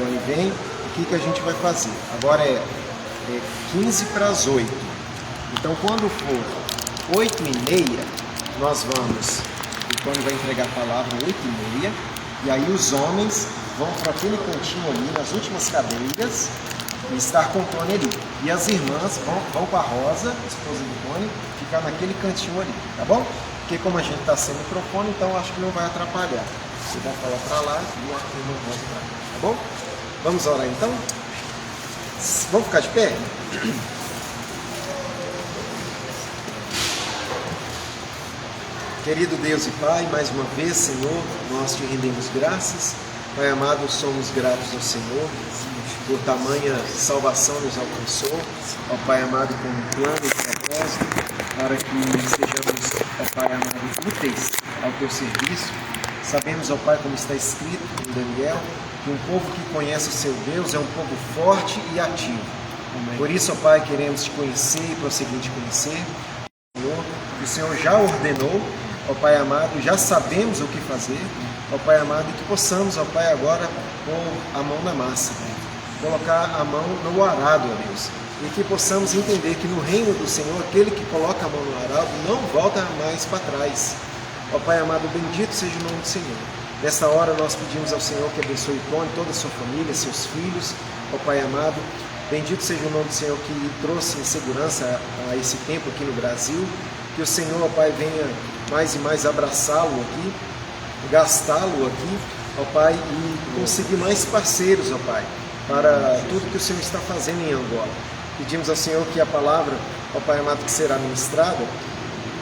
Sidônia vem, o que a gente vai fazer? Agora é 15 para as 8. Então, quando for 8h30, nós vamos, o Tony vai entregar a palavra 8h30, e aí os homens vão para aquele cantinho ali, nas últimas cadeiras, e estar com o Tony ali. E as irmãs vão com a Rosa, esposa do Tony, ficar naquele cantinho ali, tá bom? Porque como a gente está sem microfone, então acho que não vai atrapalhar. Você vai falar para lá e a irmã Rosa para cá, tá bom? Vamos orar então? Vamos ficar de pé? Querido Deus e Pai, mais uma vez, Senhor, nós te rendemos graças. Pai amado, somos gratos ao Senhor por tamanha salvação nos alcançou. Ó Pai amado, com um plano e propósito para que sejamos, ó Pai amado, úteis ao teu serviço. Sabemos, ó Pai, como está escrito em Daniel, que um povo que conhece o seu Deus é um povo forte e ativo. Amém. Por isso, ó Pai, queremos te conhecer e prosseguir te conhecer. Senhor, que o Senhor já ordenou, ó Pai amado, já sabemos o que fazer, ó Pai amado, e que possamos, ó Pai, agora pôr a mão na massa, colocar a mão no arado, ó Deus, e que possamos entender que no reino do Senhor, aquele que coloca a mão no arado não volta mais para trás. Ó Pai amado, bendito seja o nome do Senhor. Nesta hora nós pedimos ao Senhor que abençoe o Tony, toda a sua família, seus filhos, ó Pai amado, bendito seja o nome do Senhor que trouxe em segurança a esse tempo aqui no Brasil, que o Senhor, ó Pai, venha mais e mais abraçá-lo aqui, gastá-lo aqui, ó Pai, e conseguir mais parceiros, ó Pai, para tudo que o Senhor está fazendo em Angola. Pedimos ao Senhor que a palavra, ó Pai amado, que será ministrada,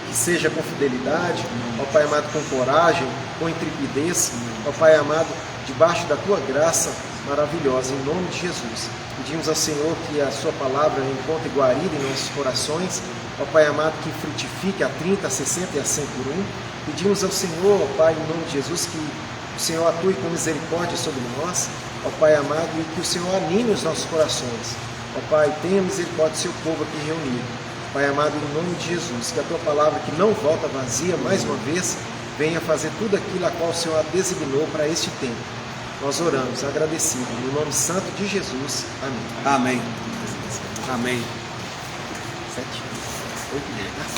que seja com fidelidade, ó Pai amado, com coragem, com intrepidez, ó Pai amado, debaixo da Tua graça maravilhosa, em nome de Jesus. Pedimos ao Senhor que a Sua palavra encontre guarida em nossos corações, ó Pai amado, que frutifique a 30, a 60 e a 100 por um. Pedimos ao Senhor, ó Pai, em nome de Jesus, que o Senhor atue com misericórdia sobre nós, ó Pai amado, e que o Senhor anime os nossos corações. Ó Pai, tenha misericórdia do seu povo aqui reunido. Pai amado, em nome de Jesus, que a Tua palavra, que não volta vazia, mais uma vez, venha fazer tudo aquilo a qual o Senhor a designou para este tempo. Nós oramos, agradecidos, no nome santo de Jesus. Amém. Amém. Amém. 7, 8 minutos.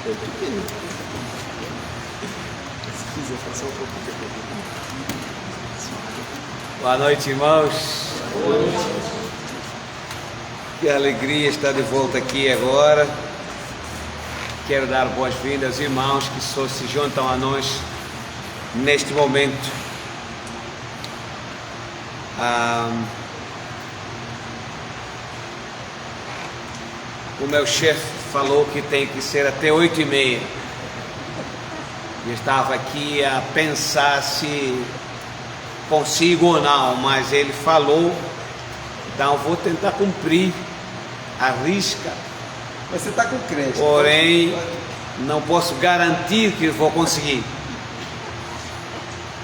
8 minutos. Se quiser passar um pouco de tempo. Boa noite, irmãos. Boa noite. Que alegria estar de volta aqui agora. Quero dar boas-vindas aos irmãos que só se juntam a nós neste momento. O meu chefe falou que tem que ser até 8h30. Eu estava aqui a pensar se consigo ou não, mas ele falou, então vou tentar cumprir a risca. Mas você está com crédito. Porém, não posso garantir que vou conseguir,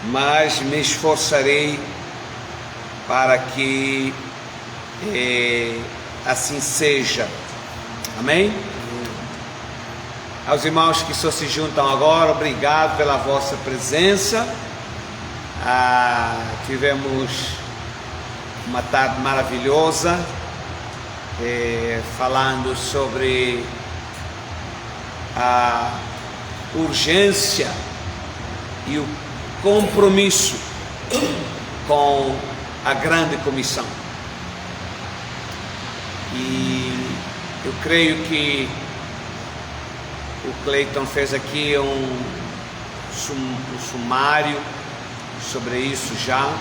mas me esforçarei para que assim seja. Amém? Aos irmãos que só se juntam agora, obrigado pela vossa presença. Tivemos uma tarde maravilhosa, falando sobre a urgência e o compromisso com a grande comissão. E eu creio que o Cleiton fez aqui um sumário sobre isso já,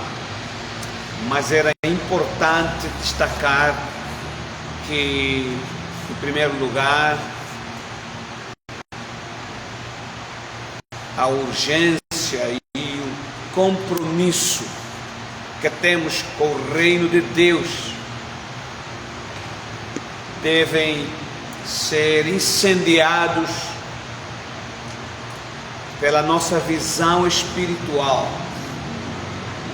mas era importante destacar que, em primeiro lugar, a urgência e o compromisso que temos com o reino de Deus devem ser incendiados pela nossa visão espiritual,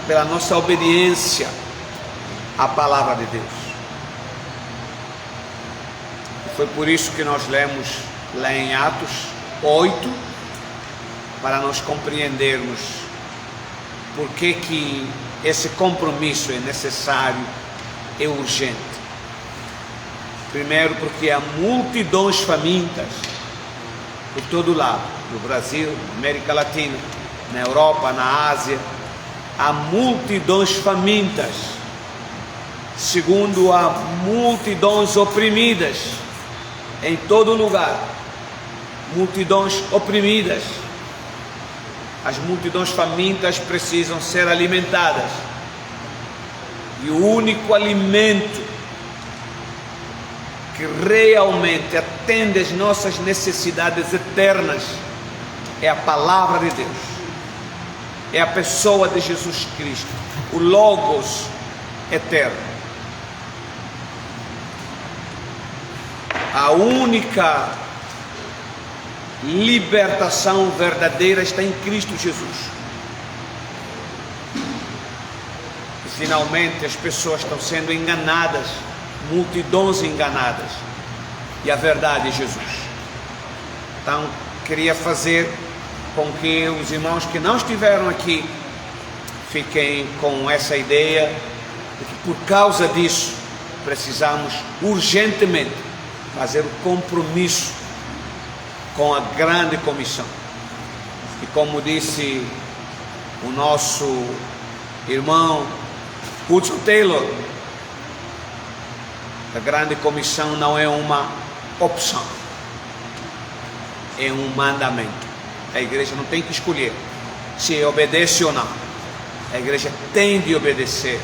pela nossa obediência à palavra de Deus. E foi por isso que nós lemos lá em Atos 8, para nós compreendermos por que esse compromisso é necessário, é urgente. Primeiro, porque há multidões famintas por todo lado, no Brasil, na América Latina, na Europa, na Ásia, há multidões famintas. Segundo, há multidões oprimidas em todo lugar, multidões oprimidas. As multidões famintas precisam ser alimentadas, e o único alimento que realmente atende às nossas necessidades eternas é a palavra de Deus, é a pessoa de Jesus Cristo, o Logos eterno. A única libertação verdadeira está em Cristo Jesus. E finalmente as pessoas estão sendo enganadas, multidões enganadas, e a verdade é Jesus. Então queria fazer com que os irmãos que não estiveram aqui fiquem com essa ideia de que por causa disso precisamos urgentemente fazer o compromisso com a grande comissão. E como disse o nosso irmão Hudson Taylor, a grande comissão não é uma opção, é um mandamento. A igreja não tem que escolher se obedece ou não. A igreja tem de obedecer,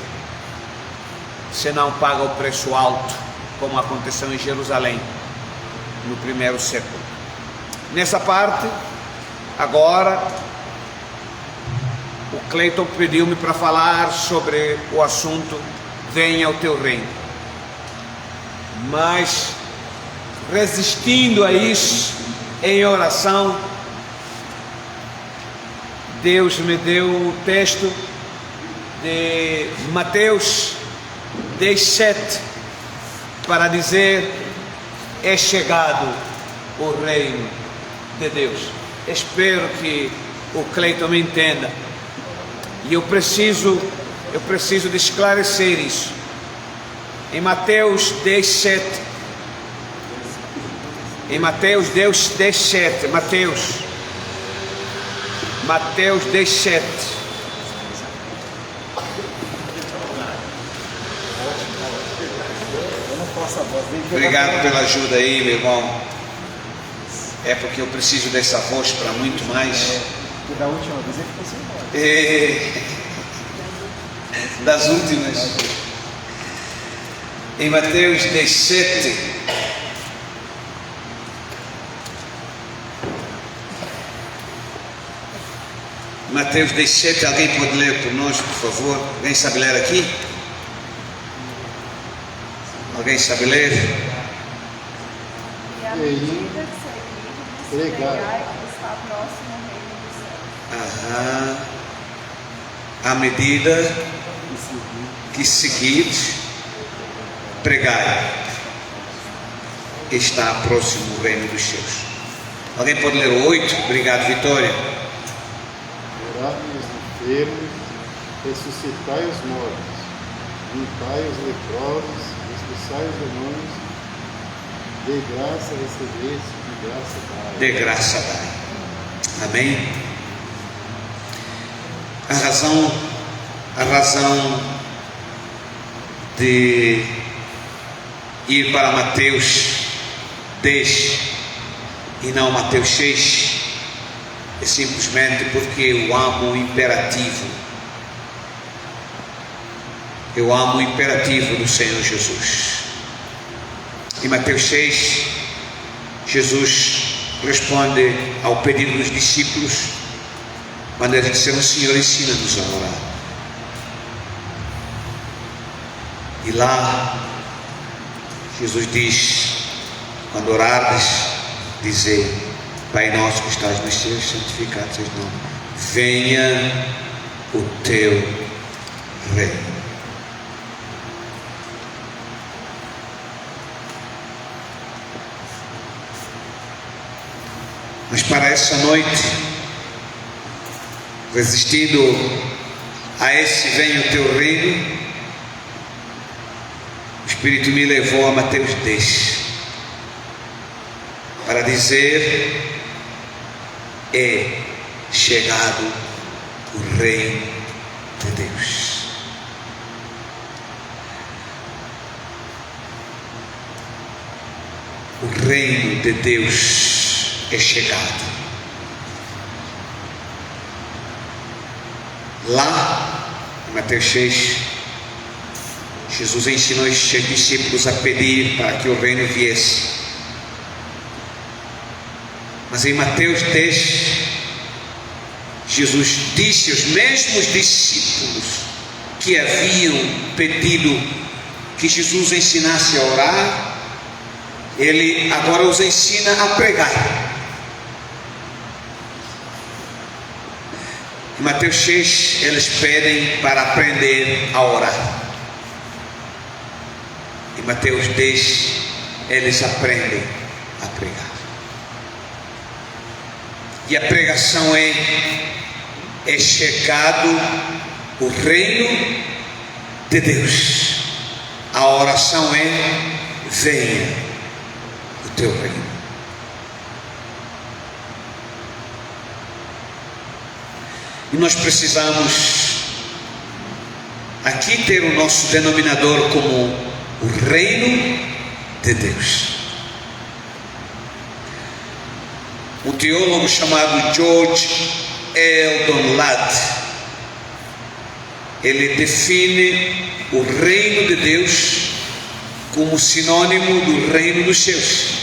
senão paga o preço alto, como aconteceu em Jerusalém no primeiro século. Nessa parte, agora, o Cleiton pediu-me para falar sobre o assunto venha o teu reino. Mas, resistindo a isso, em oração, Deus me deu o texto de Mateus 10:7 para dizer: é chegado o reino de Deus. Espero que o Cleiton me entenda, e eu preciso de esclarecer isso. Em Mateus 10:7, em Mateus 10:7, Mateus 10:7. Obrigado pela ajuda aí, meu irmão. É porque eu preciso dessa voz para muito mais. Porque da última vez ele ficou sem voz. Das últimas. Em Mateus 10:7. Mateus 10:7, alguém pode ler por nós, por favor? Alguém sabe ler aqui? Alguém sabe ler? E a medida que seguir, pregai que está próximo ao reino dos céus. À medida que seguir, pregai, está próximo o reino dos céus. Alguém pode ler o 8? Obrigado, Vitória. Curai os enfermos, ressuscitai os mortos, limpai os leprosos, expulsai os demônios, de graça recebeste, de graça dai. De graça dai. Amém? A razão de ir para Mateus 10 e não Mateus 6 é simplesmente porque eu amo o imperativo. Eu amo o imperativo do Senhor Jesus. Em Mateus 6, Jesus responde ao pedido dos discípulos, quando eles disseram: Senhor, ensina-nos a orar. E lá, Jesus diz: quando orardes, dizei: Pai nosso que estás nos céus, santificado seja o nome. Venha o teu reino. Mas para essa noite, resistindo a esse venha o teu reino, o Espírito me levou a Mateus 10 para dizer: é chegado o reino de Deus. O reino de Deus é chegado. Lá em Mateus 6, Jesus ensinou os seus discípulos a pedir para que o reino viesse. Mas em Mateus 10, Jesus disse aos mesmos discípulos que haviam pedido que Jesus ensinasse a orar, Ele agora os ensina a pregar. Em Mateus 6, eles pedem para aprender a orar. Em Mateus 10, eles aprendem a pregar. E a pregação é chegado o reino de Deus. A oração é: venha o teu reino. E nós precisamos aqui ter o nosso denominador como o reino de Deus. Um teólogo chamado George Eldon Ladd, ele define o reino de Deus como sinônimo do reino dos céus.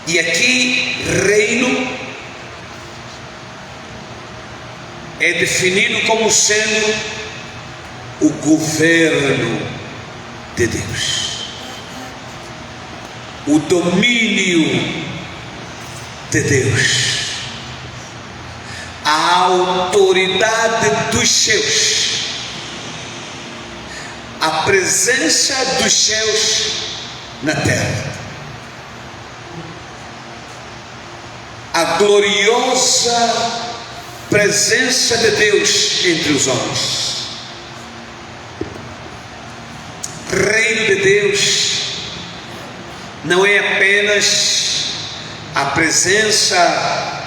E aqui, reino é definido como sendo o governo de Deus, o domínio de Deus, a autoridade dos céus, a presença dos céus na terra, a gloriosa presença de Deus entre os homens. Reino de Deus não é apenas a presença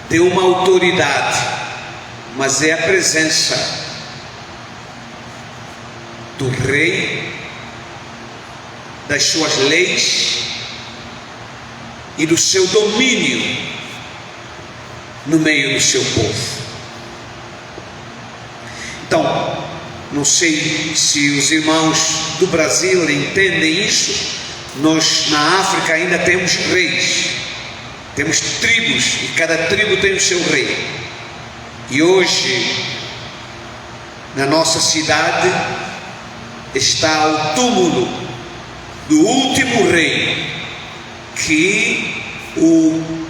de uma autoridade, mas é a presença do rei, das suas leis e do seu domínio no meio do seu povo. Então, não sei se os irmãos do Brasil entendem isso. Nós na África ainda temos reis, temos tribos, e cada tribo tem o seu rei. E hoje, na nossa cidade, está o túmulo do último rei que o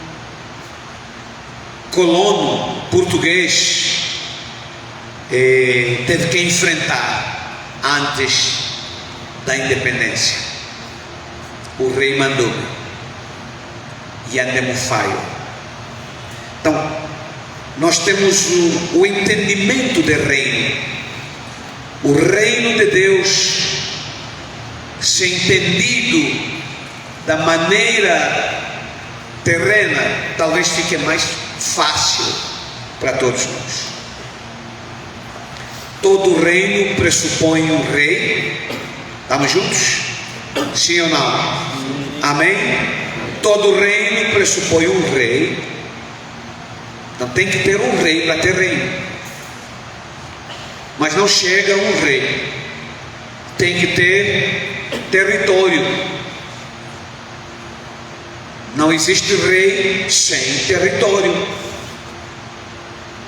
colono português teve que enfrentar antes da independência. O rei mandou Yandemufaio. Então, nós temos o entendimento de reino. O reino de Deus, se entendido da maneira terrena, talvez fique mais fácil para todos nós. Todo reino pressupõe um rei. Estamos juntos? Sim ou não? Amém? Todo reino pressupõe um rei. Então tem que ter um rei para ter reino. Mas não chega um rei. Tem que ter território. Não existe rei sem território.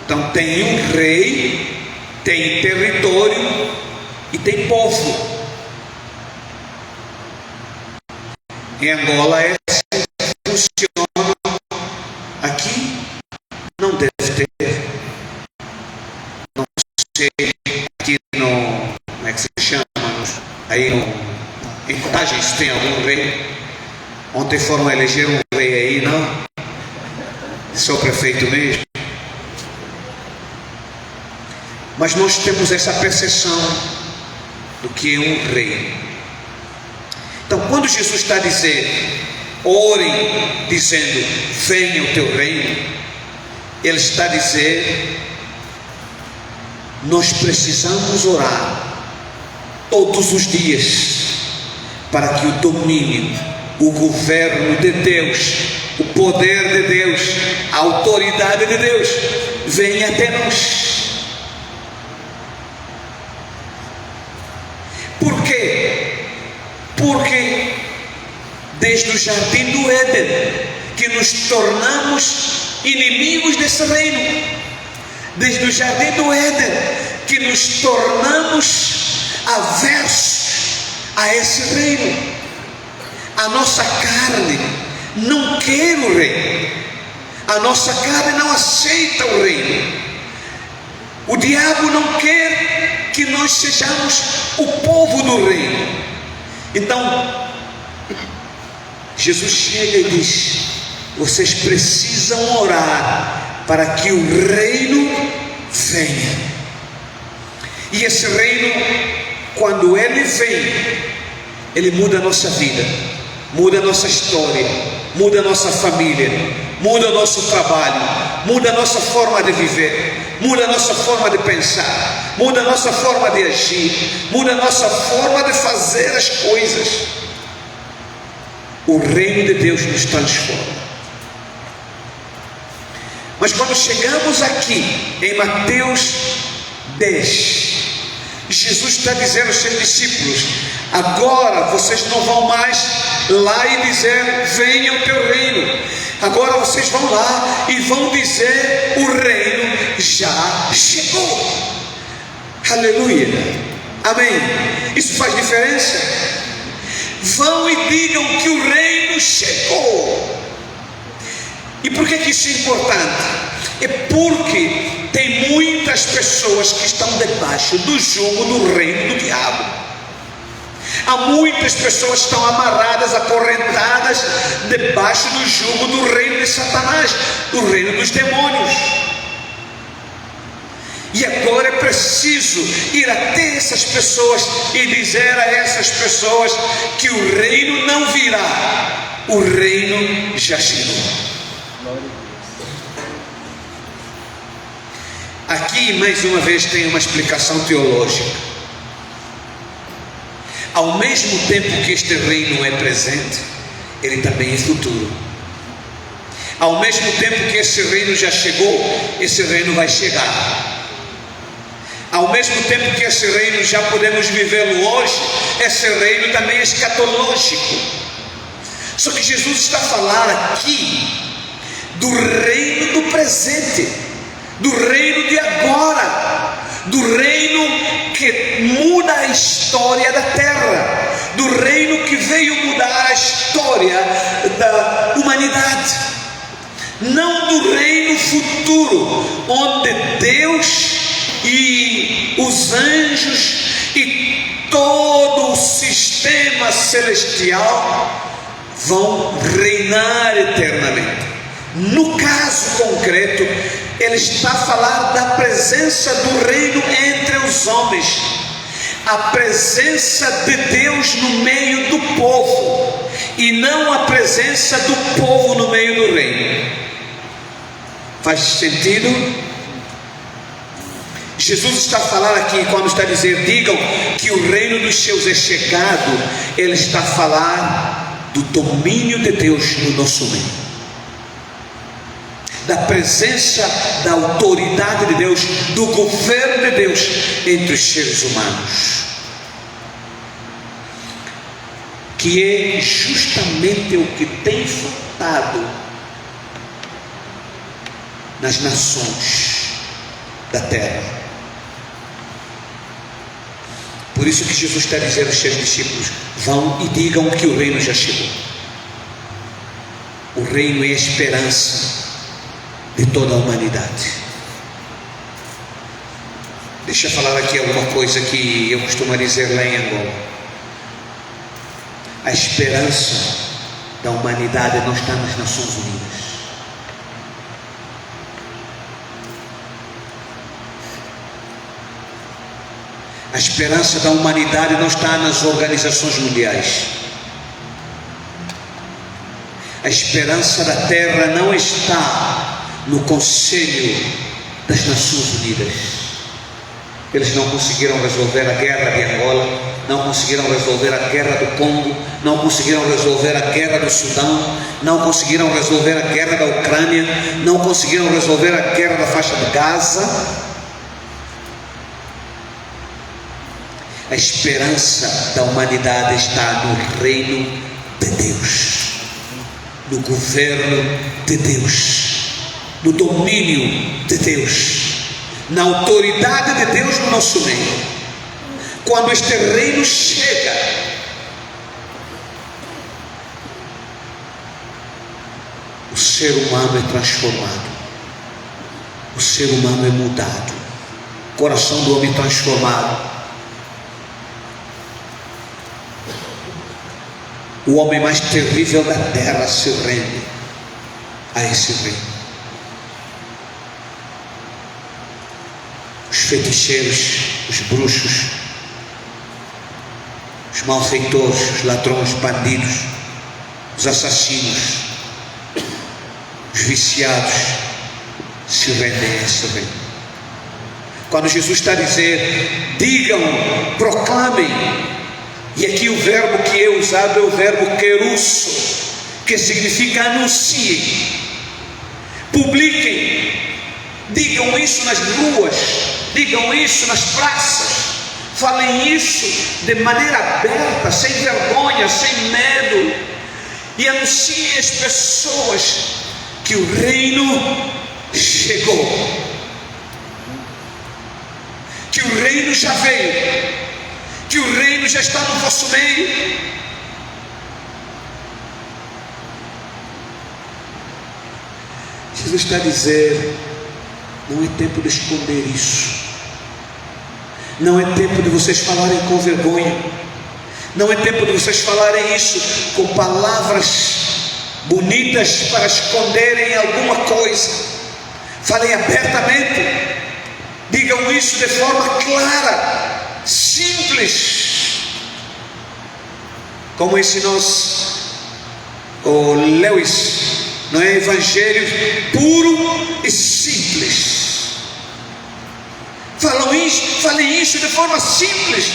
Então tem um rei, tem território e tem povo. Em Angola é assim que funciona. Aqui não deve ter. Não sei aqui no, como é que se chama? Aí em Contagem tem algum rei. Ontem foram eleger um rei aí, não perfeito mesmo. Mas nós temos essa percepção do que é um reino. Então, quando Jesus está dizendo, orem, dizendo, venha o teu reino, Ele está dizendo, nós precisamos orar todos os dias, para que o domínio, o governo de Deus, o poder de Deus, a autoridade de Deus, venha até nós. Por quê? Porque desde o jardim do Éden, que nos tornamos inimigos desse reino, desde o jardim do Éden, que nos tornamos aversos a esse reino. A nossa carne não quer o reino, a nossa carne não aceita o reino. O diabo não quer que nós sejamos o povo do reino. Então Jesus chega e diz, vocês precisam orar para que o reino venha. E esse reino, quando ele vem, ele muda a nossa vida, muda a nossa história, muda a nossa família, muda o nosso trabalho, muda a nossa forma de viver, muda a nossa forma de pensar, muda a nossa forma de agir, muda a nossa forma de fazer as coisas. O reino de Deus nos transforma. Mas quando chegamos aqui em Mateus 10, Jesus está dizendo aos seus discípulos, agora vocês não vão mais lá e dizer, venha o teu reino. Agora vocês vão lá e vão dizer, o reino já chegou. Aleluia, amém. Isso faz diferença? Vão e digam que o reino chegou. E por que isso é importante? É porque tem muitas pessoas que estão debaixo do jugo do reino do diabo. Há muitas pessoas que estão amarradas, acorrentadas debaixo do jugo do reino de Satanás, do reino dos demônios. E agora é preciso ir até essas pessoas e dizer a essas pessoas que o reino não virá, o reino já chegou. Aqui mais uma vez tem uma explicação teológica. Ao mesmo tempo que este reino é presente, ele também é futuro. Ao mesmo tempo que esse reino já chegou, esse reino vai chegar. Ao mesmo tempo que esse reino já podemos vivê-lo hoje, esse reino também é escatológico. Só que Jesus está a falar aqui do reino do presente, do reino de agora, do reino que muda a história da terra, do reino que veio mudar a história da humanidade, não do reino futuro, onde Deus e os anjos e todo o sistema celestial vão reinar eternamente. No caso concreto, ele está a falar da presença do reino entre os homens, a presença de Deus no meio do povo, e não a presença do povo no meio do reino. Faz sentido? Jesus está a falar aqui, quando está a dizer, digam que o reino dos céus é chegado, ele está a falar do domínio de Deus no nosso meio, da presença da autoridade de Deus, do governo de Deus entre os seres humanos, que é justamente o que tem faltado nas nações da terra. Por isso que Jesus está dizendo aos seus discípulos, vão e digam que o reino já chegou. O reino é a esperança de toda a humanidade. Deixa eu falar aqui alguma coisa que eu costumo dizer lá em Angola. A esperança da humanidade não está nas Nações Unidas. A esperança da humanidade não está nas organizações mundiais. A esperança da terra não está no Conselho das Nações Unidas. Eles não conseguiram resolver a guerra de Angola, não conseguiram resolver a guerra do Congo, não conseguiram resolver a guerra do Sudão, não conseguiram resolver a guerra da Ucrânia, não conseguiram resolver a guerra da faixa de Gaza. A esperança da humanidade está no reino de Deus, no governo de Deus, no domínio de Deus, na autoridade de Deus no nosso meio. Quando este reino chega, o ser humano é transformado, o ser humano é mudado, o coração do homem é transformado. O homem mais terrível da terra se rende a esse reino. Os feiticeiros, os bruxos, os malfeitores, os ladrões, bandidos, os assassinos, os viciados se rendem a esse reino. Quando Jesus está a dizer, digam, proclamem, e aqui o verbo que é usado é o verbo querusso, que significa anunciem, publiquem, digam isso nas ruas, digam isso nas praças, falem isso de maneira aberta, sem vergonha, sem medo, e anunciem às pessoas que o reino chegou, que o reino já veio, que o reino já está no vosso meio. Jesus está a dizer, não é tempo de esconder isso, não é tempo de vocês falarem com vergonha, não é tempo de vocês falarem isso com palavras bonitas para esconderem alguma coisa. Falem abertamente, digam isso de forma clara, simples, como ensinou o Lewis, não é? Evangelho puro e simples. Falem isso de forma simples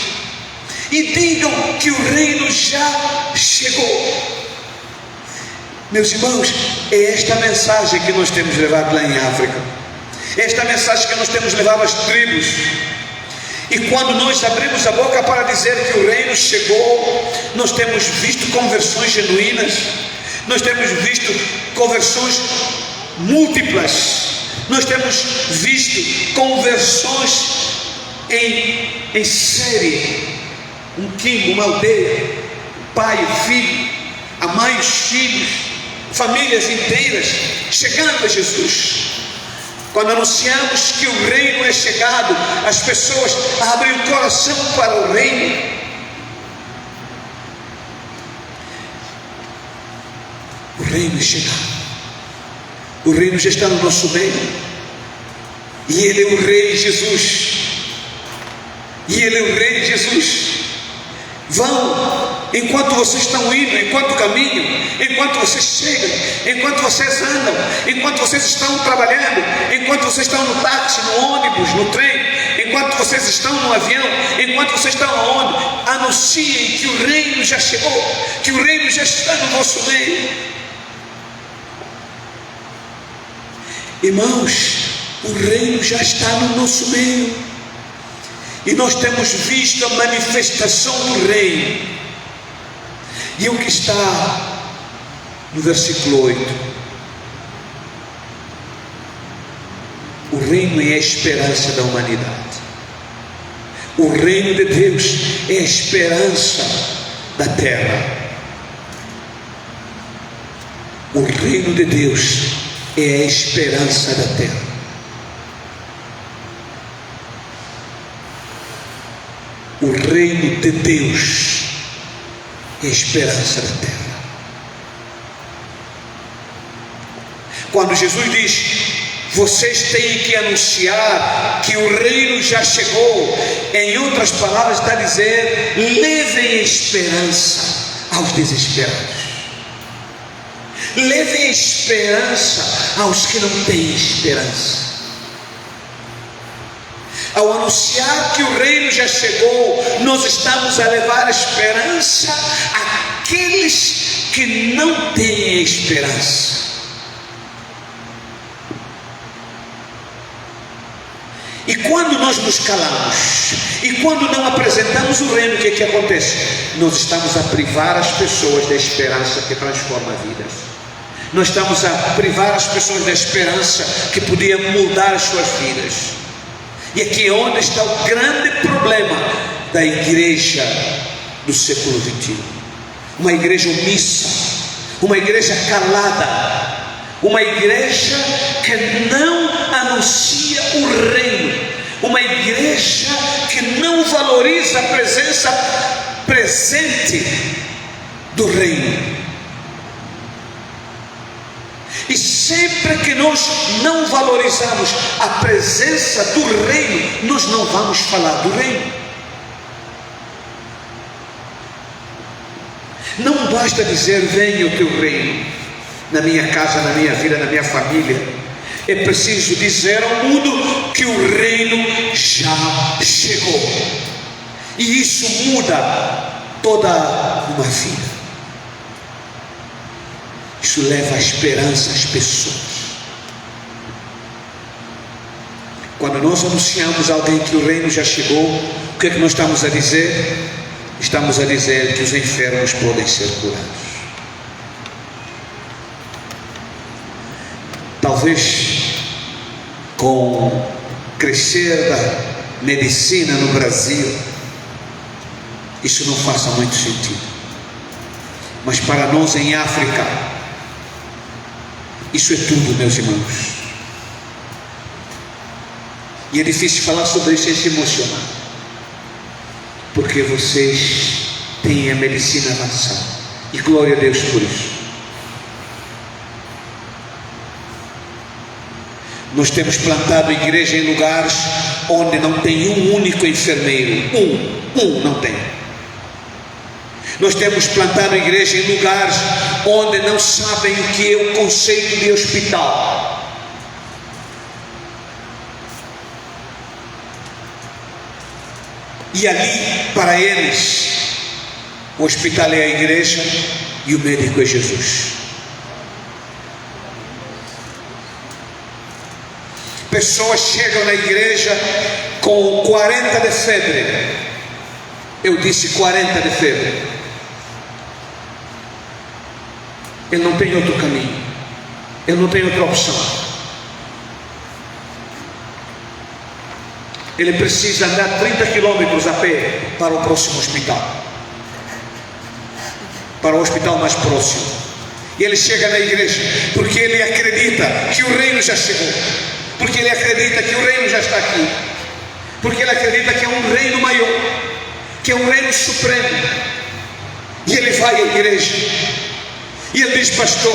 e digam que o reino já chegou. Meus irmãos, é esta mensagem que nós temos levado lá em África, esta mensagem que nós temos levado às tribos. E quando nós abrimos a boca para dizer que o reino chegou, nós temos visto conversões genuínas, nós temos visto conversões múltiplas, nós temos visto conversões em série, um quimbo, uma aldeia, pai, o filho, a mãe, os filhos, famílias inteiras chegando a Jesus. Quando anunciamos que o reino é chegado, as pessoas abrem o coração para o reino. O reino é chegado, o reino já está no nosso meio, e Ele é o Rei Jesus, e Ele é o Rei Jesus. Vão, enquanto vocês estão indo, enquanto caminham, enquanto vocês chegam, enquanto vocês andam, enquanto vocês estão trabalhando, enquanto vocês estão no táxi, no ônibus, no trem, enquanto vocês estão no avião, enquanto vocês estão aonde, anunciem que o reino já chegou, que o reino já está no vosso meio. Irmãos, o reino já está no nosso meio. E nós temos visto a manifestação do reino. E o que está no versículo 8? O reino é a esperança da humanidade. O reino de Deus é a esperança da terra. O reino de Deus é a esperança da terra. O reino de Deus é a esperança da terra. Quando Jesus diz, Vocês têm que anunciar que o reino já chegou. Em outras palavras, está a dizer: levem esperança aos desesperados. Levem esperança aos que não têm esperança. Ao anunciar que o reino já chegou, nós estamos a levar esperança àqueles que não têm esperança. E quando nós nos calamos, e quando não apresentamos o reino, o que acontece? Nós estamos a privar as pessoas da esperança que transforma vidas. Nós estamos a privar as pessoas da esperança que podia mudar as suas vidas. E aqui é onde está o grande problema da igreja do século XXI. Uma igreja omissa, uma igreja calada, uma igreja que não anuncia o reino, uma igreja que não valoriza a presença presente do reino. E sempre que nós não valorizamos a presença do reino, nós não vamos falar do reino. Não basta dizer: venha o teu reino na minha casa, na minha vida, na minha família. É preciso dizer ao mundo que o reino já chegou. E isso muda toda uma vida. Isso leva a esperança às pessoas. Quando nós anunciamos a alguém que o reino já chegou, o que é que nós estamos a dizer? Estamos a dizer que os enfermos podem ser curados. Talvez com o crescer da medicina no Brasil, isso não faça muito sentido. Mas para nós em África, isso é tudo, meus irmãos. E é difícil falar sobre isso sem se emocionar, porque vocês têm a medicina avançada, e glória a Deus por isso. Nós temos plantado igreja em lugares onde não tem um único enfermeiro, não tem. Nós temos plantado igreja em lugares onde não sabem o que é o conceito de hospital. E ali, para eles, o hospital é a igreja e o médico é Jesus. Pessoas chegam na igreja com 40 de febre. Eu disse 40 de febre. Ele não tem outro caminho, ele não tem outra opção. Ele precisa andar 30 quilômetros a pé para o próximo hospital, para o hospital mais próximo. E ele chega na igreja porque ele acredita que o reino já chegou, porque ele acredita que o reino já está aqui, porque ele acredita que é um reino maior, que é um reino supremo. E ele vai à igreja e ele diz: pastor,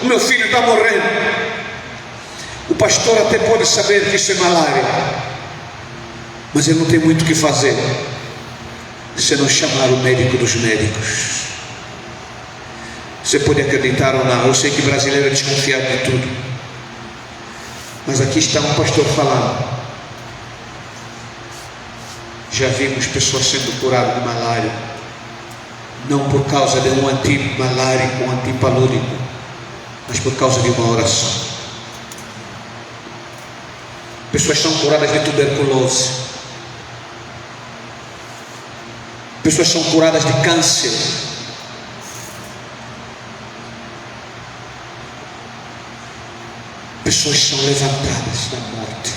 o meu filho está morrendo. O pastor até pode saber que isso é malária, mas ele não tem muito o que fazer se não chamar o médico dos médicos. Você pode acreditar ou não, eu sei que brasileiro é desconfiado de tudo, mas aqui está um pastor falando. Já vimos pessoas sendo curadas de malária, não por causa de um antimalárico, um antipalúdico, mas por causa de uma oração. Pessoas são curadas de tuberculose, pessoas são curadas de câncer, pessoas são levantadas da morte,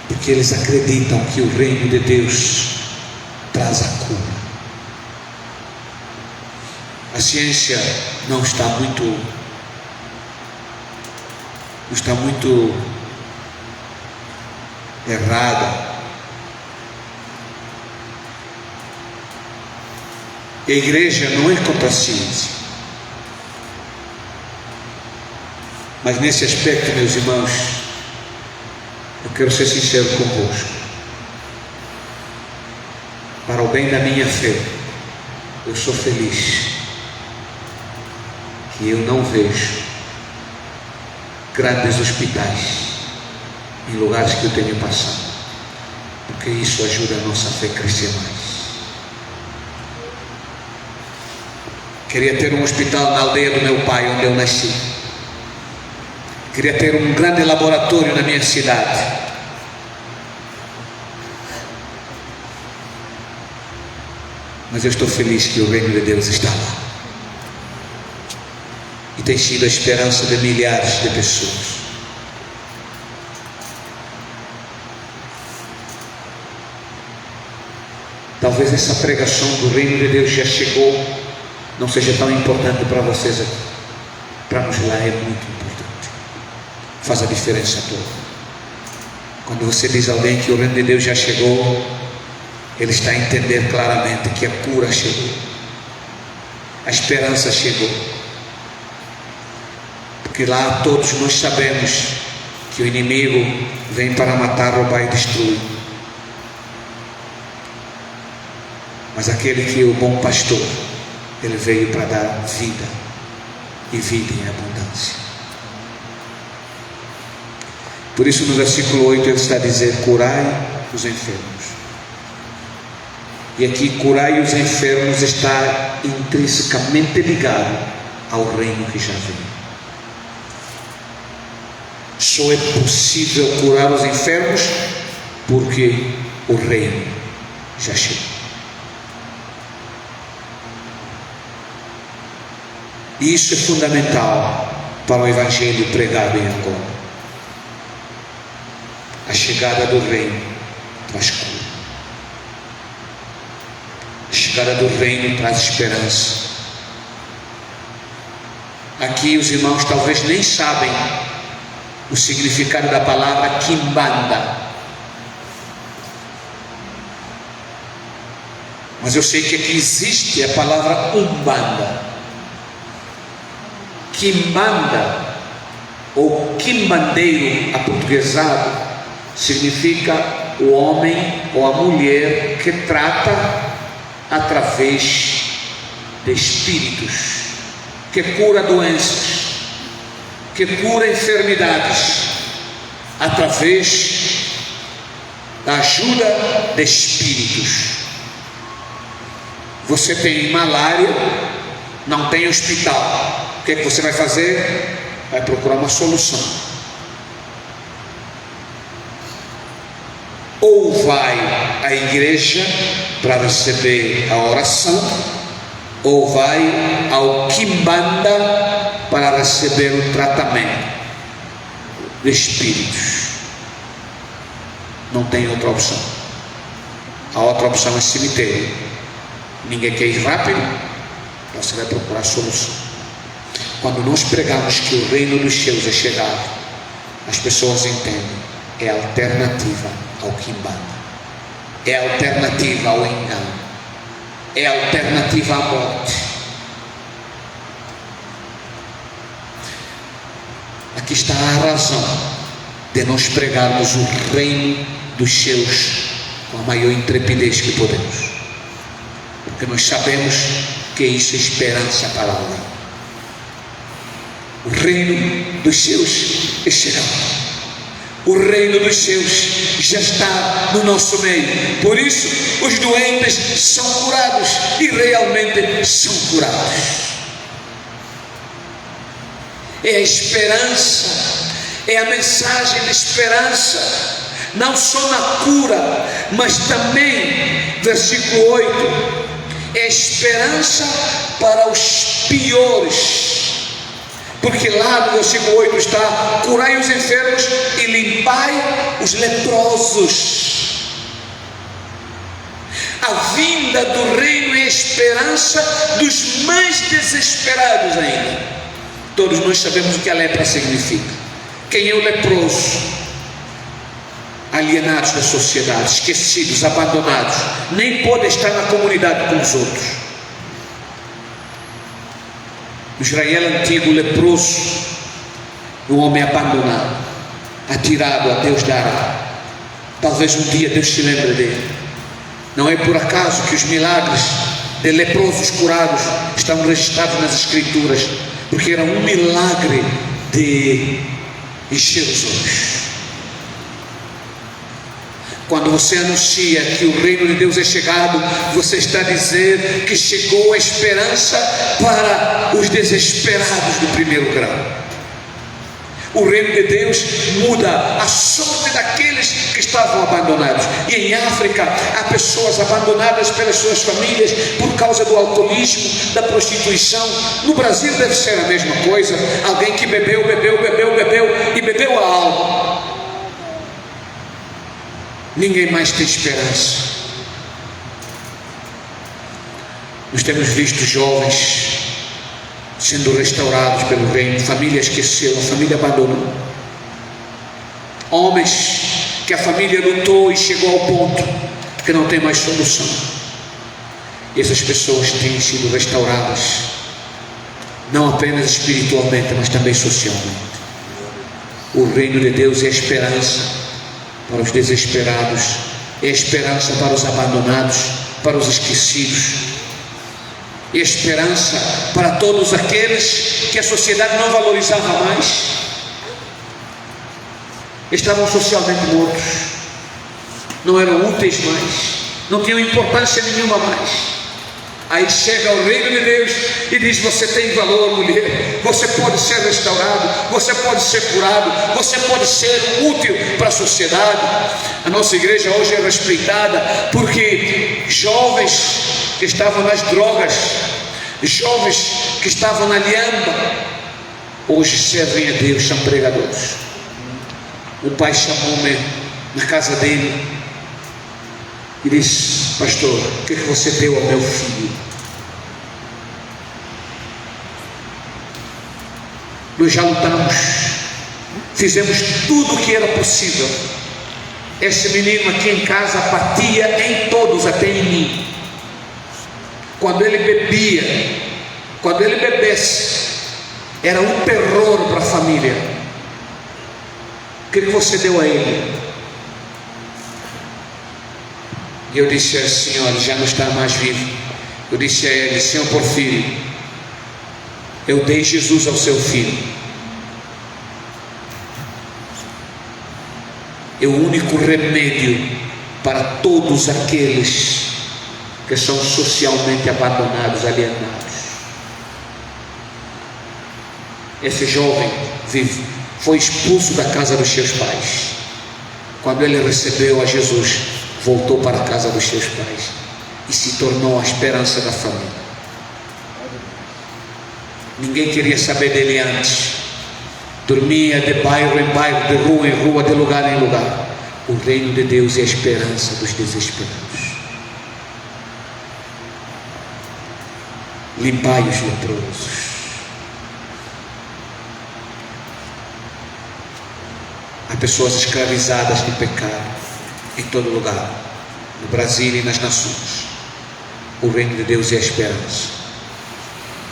porque eles acreditam que o reino de Deus traz a cura. A ciência não está muito errada. E a igreja não é contra a ciência. Mas nesse aspecto, meus irmãos, eu quero ser sincero convosco. Para o bem da minha fé, eu sou feliz que eu não vejo grandes hospitais em lugares que eu tenho passado, porque isso ajuda a nossa fé a crescer mais. Queria ter um hospital na aldeia do meu pai, onde eu nasci. Queria ter um grande laboratório na minha cidade. Mas eu estou feliz que o reino de Deus está lá. E tem sido a esperança de milhares de pessoas. Talvez essa pregação do reino de Deus já chegou, não seja tão importante para vocês aqui. Para nós lá é muito importante. Faz a diferença toda. Quando você diz a alguém que o reino de Deus já chegou, ele está a entender claramente que a cura chegou, a esperança chegou. Porque lá todos nós sabemos que o inimigo vem para matar, roubar e destruir. Mas aquele que é o bom pastor, ele veio para dar vida, e vida em abundância. Por isso no versículo 8 ele está a dizer: curai os enfermos. E aqui, curai os enfermos está intrinsecamente ligado ao reino que já veio. Só é possível curar os enfermos porque o reino já chegou. E isso é fundamental para o evangelho pregado em Angola. A chegada do reino traz cura. A chegada do reino traz esperança. Aqui os irmãos talvez nem sabem o significado da palavra quimbanda, mas eu sei que aqui existe a palavra umbanda. Quimbanda ou quimbandeiro aportuguesado significa o homem ou a mulher que trata através de espíritos, que cura doenças, que cura enfermidades através da ajuda de espíritos. Você tem malária, não tem hospital. O que é que você vai fazer? Vai procurar uma solução. Ou vai à igreja para receber a oração, ou vai ao quimbanda para receber o tratamento de espíritos. Não tem outra opção. A outra opção é cemitério. Ninguém quer ir rápido, você vai procurar solução. Quando nós pregamos que o reino dos céus é chegado, as pessoas entendem, é a alternativa ao quimbanda, é a alternativa ao engano, é a alternativa à morte. Aqui está a razão de nós pregarmos o reino dos céus com a maior intrepidez que podemos, porque nós sabemos que isso é esperança para alguém. O reino dos céus é chegado. O reino dos céus já está no nosso meio. Por isso os doentes são curados, e realmente são curados. É a esperança, é a mensagem de esperança, não só na cura, mas também, versículo 8, é esperança para os piores. Porque lá no versículo 8 está: curai os enfermos e limpai os leprosos. A vinda do reino é a esperança dos mais desesperados ainda. Todos nós sabemos o que a lepra significa. Quem é o leproso? Alienados da sociedade, esquecidos, abandonados, nem pode estar na comunidade com os outros. No Israel antigo, o leproso, Um homem abandonado, atirado a Deus dará. Talvez um dia Deus se lembre dele. Não é por acaso que os milagres de leprosos curados estão registrados nas Escrituras, porque era um milagre de encher os olhos. Quando você anuncia que o reino de Deus é chegado, você está a dizer que chegou a esperança para os desesperados do primeiro grau. O reino de Deus muda a sorte daqueles que estavam abandonados. E em África há pessoas abandonadas pelas suas famílias por causa do alcoolismo, da prostituição. No Brasil deve ser a mesma coisa. Alguém que bebeu e bebeu a alma. Ninguém mais tem esperança. Nós temos visto jovens sendo restaurados pelo reino, família esqueceu, a família abandonou, homens que a família lutou e chegou ao ponto que não tem mais solução, e essas pessoas têm sido restauradas, não apenas espiritualmente, mas também socialmente. O reino de Deus é esperança para os desesperados, é esperança para os abandonados, para os esquecidos, e esperança para todos aqueles que a sociedade não valorizava mais, estavam socialmente mortos, não eram úteis mais, não tinham importância nenhuma mais. Aí chega o reino de Deus e diz: você tem valor, mulher, você pode ser restaurado, você pode ser curado, você pode ser útil para a sociedade. A nossa igreja hoje é respeitada porque jovens que estavam nas drogas, jovens que estavam na lhamba, hoje servem a Deus, são pregadores. O pai chamou-me na casa dele e disse: pastor, o que você deu ao meu filho? Nós já lutamos, fizemos tudo o que era possível. Esse menino aqui em casa batia em todos, até em mim. Quando ele bebia, quando ele bebesse, era um terror para a família. O que você deu a ele? E eu disse assim: olha, já não está mais vivo. Eu disse a ele: senhor Porfírio, eu dei Jesus ao seu filho. É o único remédio para todos aqueles que são socialmente abandonados, alienados. Esse jovem vivo foi expulso da casa dos seus pais. Quando ele recebeu a Jesus, voltou para a casa dos seus pais e se tornou a esperança da família. Ninguém queria saber dele antes. Dormia de bairro em bairro, de rua em rua, de lugar em lugar. O reino de Deus é a esperança dos desesperados. Limpai os leprosos. Há pessoas escravizadas de pecado em todo lugar, no Brasil e nas nações. O reino de Deus é a esperança.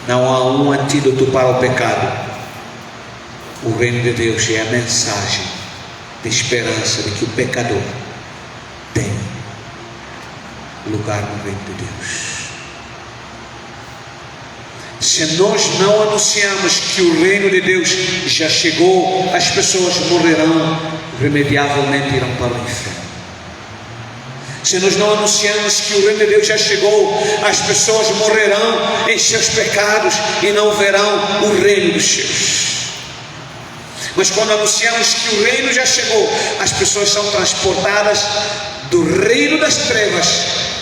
Não há um antídoto para o pecado. O reino de Deus é a mensagem de esperança de que o pecador tem lugar no reino de Deus. Se nós não anunciarmos que o reino de Deus já chegou, as pessoas morrerão, irremediavelmente irão para o inferno. Se nós não anunciarmos que o reino de Deus já chegou, as pessoas morrerão em seus pecados e não verão o reino dos céus. Mas quando anunciamos que o reino já chegou, as pessoas são transportadas do reino das trevas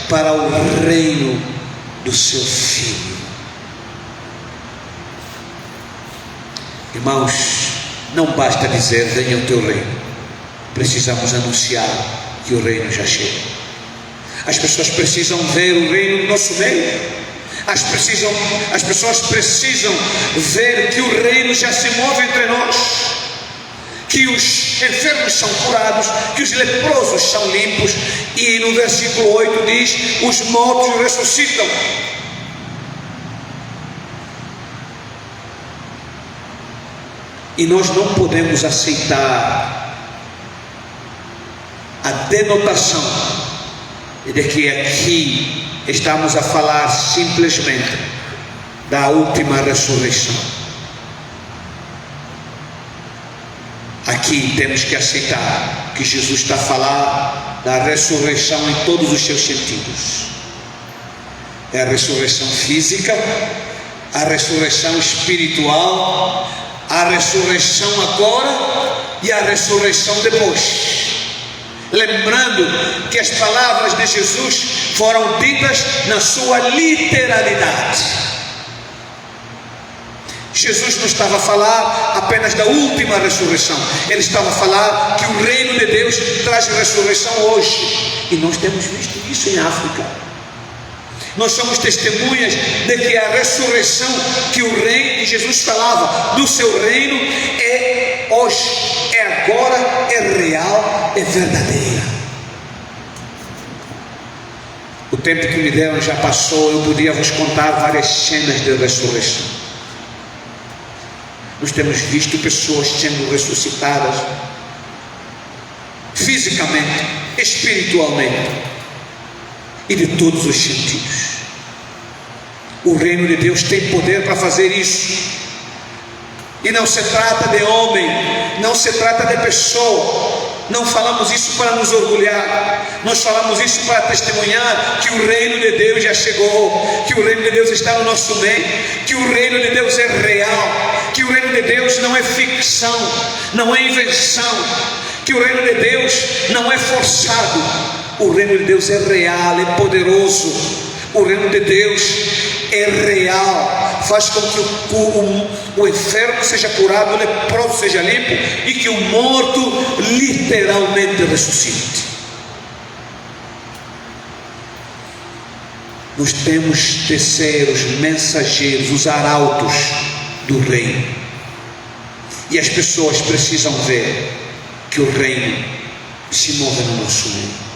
para o reino do seu Filho. Irmãos, não basta dizer: venha o teu reino. Precisamos anunciar que o reino já chega. As pessoas precisam ver o reino no nosso meio. As pessoas precisam ver que o reino já se move entre nós, que os enfermos são curados, que os leprosos são limpos, e no versículo 8 diz: os mortos ressuscitam. E nós não podemos aceitar a denotação de que aqui estamos a falar simplesmente da última ressurreição. Aqui temos que aceitar que Jesus está a falar da ressurreição em todos os seus sentidos. É a ressurreição física, a ressurreição espiritual, a ressurreição agora e a ressurreição depois. Lembrando que as palavras de Jesus foram ditas na sua literalidade. Jesus não estava a falar apenas da última ressurreição, ele estava a falar que o reino de Deus traz ressurreição hoje, e nós temos visto isso em África. Nós somos testemunhas de que a ressurreição que o reino de Jesus falava do seu reino é hoje, é agora, é real, é verdadeira. O tempo que me deram já passou, eu podia vos contar várias cenas de ressurreição. Nós temos visto pessoas sendo ressuscitadas fisicamente, espiritualmente e de todos os sentidos. O reino de Deus tem poder para fazer isso. E não se trata de homem, não se trata de pessoa. Não falamos isso para nos orgulhar, nós falamos isso para testemunhar que o reino de Deus já chegou, que o reino de Deus está no nosso meio, que o reino de Deus é real, que o reino de Deus não é ficção, não é invenção, que o reino de Deus não é forçado. O reino de Deus é real, é poderoso. O reino de Deus é real, faz com que o enfermo seja curado, o leproso seja limpo e que o morto literalmente ressuscite. Nós temos de ser os mensageiros, os arautos do reino, e as pessoas precisam ver que o reino se move no nosso meio.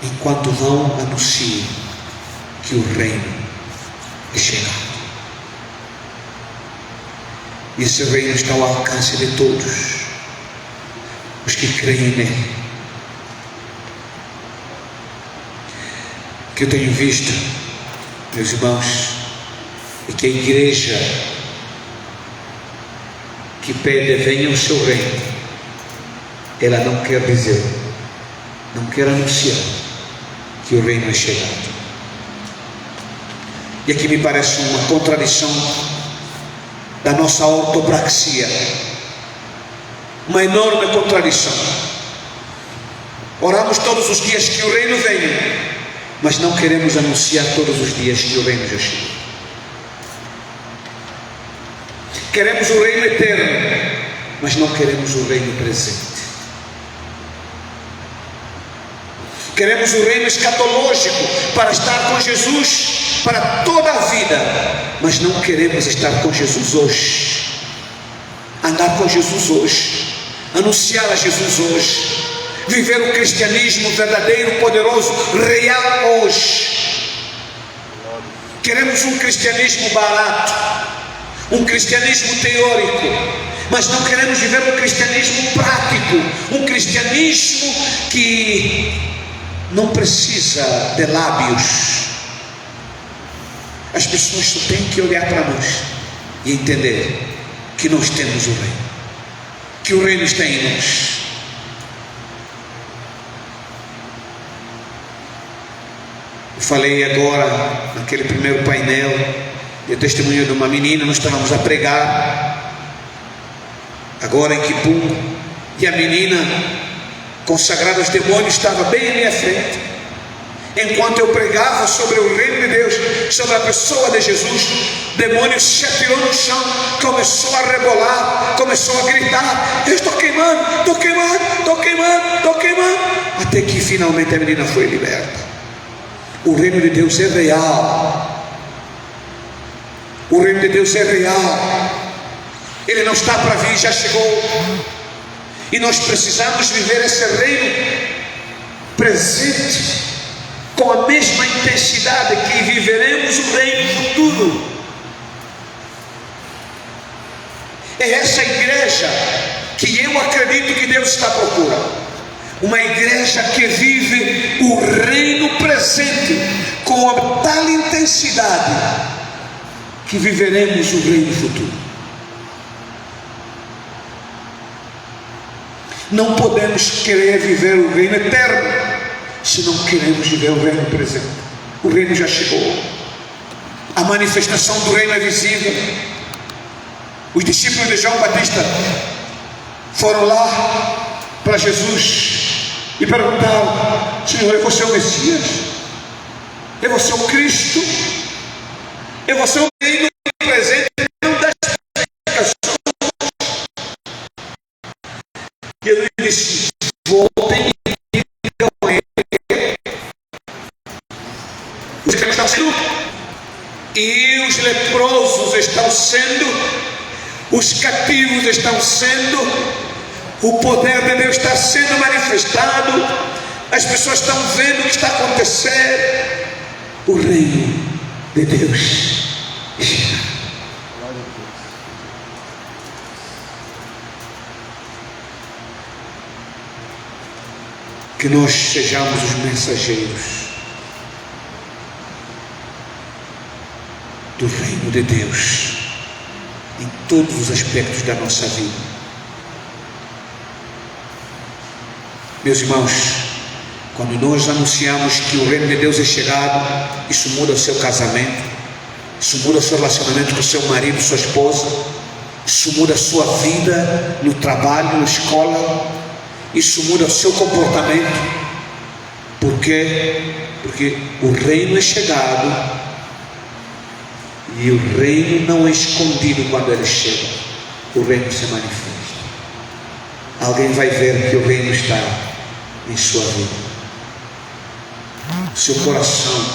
Enquanto não anunciam que o reino é chegado. E esse reino está ao alcance de todos os que creem nele. O que eu tenho visto, meus irmãos, é que a igreja que pede venha o seu reino, ela não quer dizer, não quer anunciar que o reino é chegado. E aqui me parece uma contradição da nossa ortopraxia, uma enorme contradição. Oramos todos os dias que o reino venha, mas não queremos anunciar todos os dias que o reino já chegou. Queremos o reino eterno, mas não queremos o reino presente. Queremos o reino escatológico para estar com Jesus para toda a vida, mas não queremos estar com Jesus hoje, andar com Jesus hoje, anunciar a Jesus hoje, viver o cristianismo verdadeiro, poderoso, real hoje. Queremos um cristianismo barato, um cristianismo teórico, mas não queremos viver um cristianismo prático, um cristianismo que não precisa de lábios. As pessoas só têm que olhar para nós e entender que nós temos o reino, que o reino está em nós. Eu falei agora naquele primeiro painel de testemunho de uma menina. Nós estávamos a pregar agora em Kipum, e a menina consagrada aos demônios estava bem à minha frente. Enquanto eu pregava sobre o reino de Deus, sobre a pessoa de Jesus, o demônio se atirou no chão, começou a rebolar, começou a gritar: eu estou queimando, estou queimando, estou queimando, estou queimando, até que finalmente a menina foi liberta. O reino de Deus é real. O reino de Deus é real. Ele não está para vir, já chegou. E nós precisamos viver esse reino presente com a mesma intensidade que viveremos o reino futuro. É essa igreja que eu acredito que Deus está procurando. Uma igreja que vive o reino presente com a tal intensidade que viveremos o reino futuro. Não podemos querer viver o reino eterno se não queremos viver o reino presente. O reino já chegou, a manifestação do reino é visível. Os discípulos de João Batista foram lá para Jesus e perguntaram: Senhor, é você o Messias? É você o Cristo? É você o reino presente? Não dá explicação. E ele disse: voltem e digam a ele. Os que estão sendo, e os leprosos estão sendo, os cativos estão sendo, o poder de Deus está sendo manifestado, as pessoas estão vendo o que está acontecendo. O reino de Deus está. Que nós sejamos os mensageiros do reino de Deus em todos os aspectos da nossa vida. Meus irmãos, quando nós anunciamos que o reino de Deus é chegado, isso muda o seu casamento, isso muda o seu relacionamento com o seu marido, sua esposa, isso muda a sua vida no trabalho, na escola, isso muda o seu comportamento. Por quê? Porque o reino é chegado e o reino não é escondido. Quando ele chega, o reino se manifesta. Alguém vai ver que o reino está em sua vida. Seu coração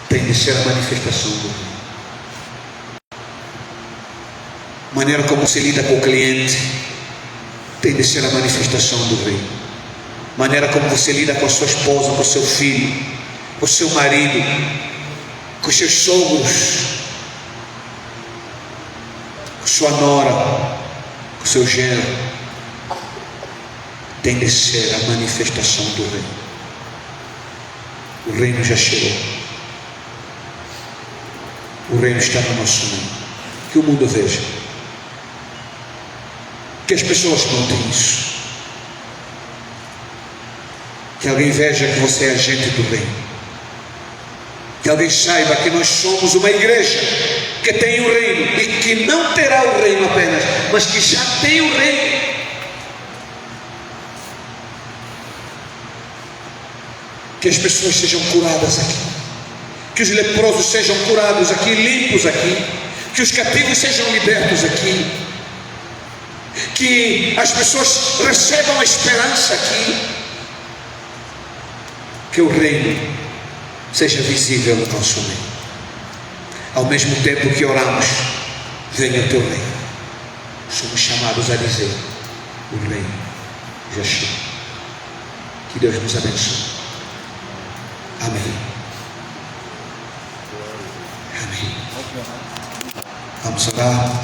tem de ser a manifestação do reino. A maneira como se lida com o cliente tem de ser a manifestação do reino. A maneira como você lida com a sua esposa, com o seu filho, com o seu marido, com os seus sogros, com sua nora, com o seu genro, tem de ser a manifestação do reino. O reino já chegou. O reino está no nosso meio. Que o mundo veja, que as pessoas notem isso, que alguém veja que você é agente do reino, que alguém saiba que nós somos uma igreja que tem o reino e que não terá o reino apenas, mas que já tem o reino. Que as pessoas sejam curadas aqui, que os leprosos sejam curados aqui, limpos aqui, que os cativos sejam libertos aqui, que as pessoas recebam a esperança aqui, que o reino seja visível no nosso meio. Ao mesmo tempo que oramos, venha o teu reino, somos chamados a dizer: o reino já chegou. Que Deus nos abençoe. Amém. Amém. Vamos orar.